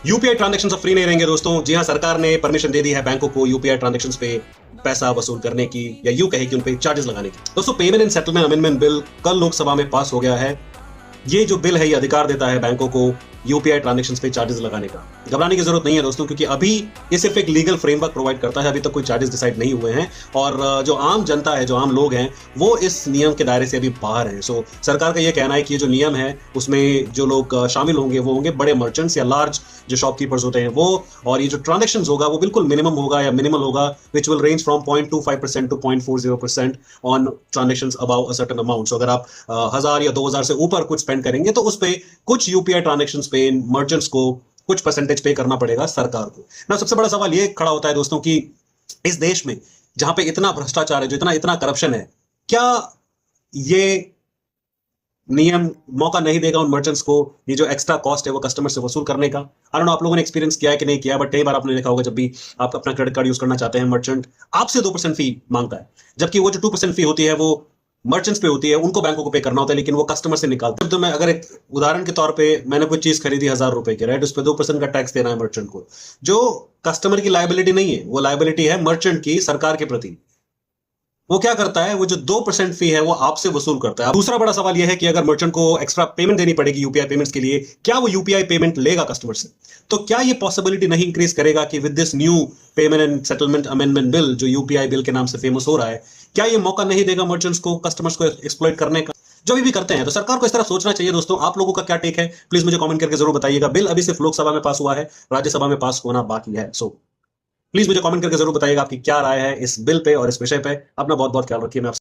UPI transaction अब free नहीं रहेंगे दोस्तों। जी हाँ, सरकार ने परमिशन दे दी है बैंकों को यूपीआई ट्रांजैक्शन पे पैसा वसूल करने की, या यूं कहे कि उन पे चार्जेस लगाने की। दोस्तों, payment and settlement amendment bill कल लोकसभा में पास हो गया है। ये जो बिल है ये अधिकार देता है बैंकों को यूपीआई ट्रांजैक्शंस पे चार्जेस लगाने का। घबराने की जरूरत नहीं है दोस्तों, क्योंकि अभी ये सिर्फ एक लीगल फ्रेमवर्क प्रोवाइड करता है। अभी तक कोई चार्जेस डिसाइड नहीं हुए हैं, और जो आम जनता है, जो आम लोग हैं, वो इस नियम के दायरे से अभी बाहर हैं। सो सरकार का ये कहना है कि ये जो नियम है उसमें जो लोग शामिल होंगे वो होंगे बड़े मर्चेंट्स या लार्ज जो शॉपकीपर्स होते हैं वो, और ये जो ट्रांजेक्शन होगा वो बिल्कुल मिनिमम होगा या मिनिमल होगा, which will range from 0.25% to 0.40% on transaction about a certain amount. So अगर आप 1000 या 2000 से ऊपर कुछ स्पेंड करेंगे तो उस पर कुछ यूपीआई ट्रांजेक्शन पे मर्चेंट्स को कुछ परसेंटेज पे करना पड़ेगा सरकार को ना। सबसे बड़ा सवाल ये खड़ा होता है दोस्तों कि इस देश में जहां पे इतना भ्रष्टाचार है, जो इतना इतना करप्शन है, क्या ये नियम मौका नहीं देगा उन मर्चेंट्स को ये जो एक्स्ट्रा कॉस्ट है वो कस्टमर से वसूल करने का? आई डोंट नो आप लोगों ने एक्सपीरियंस किया है कि नहीं किया, बट कई बार आपने देखा होगा जब भी आप अपना क्रेडिट कार्ड यूज करना चाहते हैं, मर्चेंट आपसे 2% फी मांगता है, जबकि वो जो 2% फी होती है वो मर्चेंट्स पे होती है, उनको बैंकों को पे करना होता है, लेकिन वो कस्टमर से निकालते हैं। तो मैं अगर एक उदाहरण के तौर पे मैंने कोई चीज खरीदी 1000 रुपए की, राइट, उस पर 2% का टैक्स देना है मर्चेंट को। जो कस्टमर की लायबिलिटी नहीं है, वो लायबिलिटी है मर्चेंट की सरकार के प्रति। वो क्या करता है, वो जो 2% फी है वो आपसे वसूल करता है। दूसरा बड़ा सवाल यह है कि अगर मर्चेंट को एक्स्ट्रा पेमेंट देनी पड़ेगी यूपीआई पेमेंट्स के लिए, क्या वो यूपीआई पेमेंट लेगा कस्टमर से? तो क्या ये पॉसिबिलिटी नहीं इंक्रीज करेगा कि with this new payment and settlement amendment bill, जो यूपीआई बिल के नाम से फेमस हो रहा है, क्या ये मौका नहीं देगा मर्चेंट्स को कस्टमर्स को एक्सप्लॉइट करने का? जो भी करते हैं, तो सरकार को इस तरह सोचना चाहिए दोस्तों। आप लोगों का क्या टेक है, प्लीज मुझे कमेंट करके जरूर बताइएगा। बिल अभी सिर्फ लोकसभा में पास हुआ है, राज्यसभा में पास होना बाकी है। सो प्लीज मुझे कमेंट करके जरूर बताइएगा आपकी क्या राय है इस बिल पे और इस विषय पे। अपना बहुत बहुत ख्याल रखिए। मैं आपसे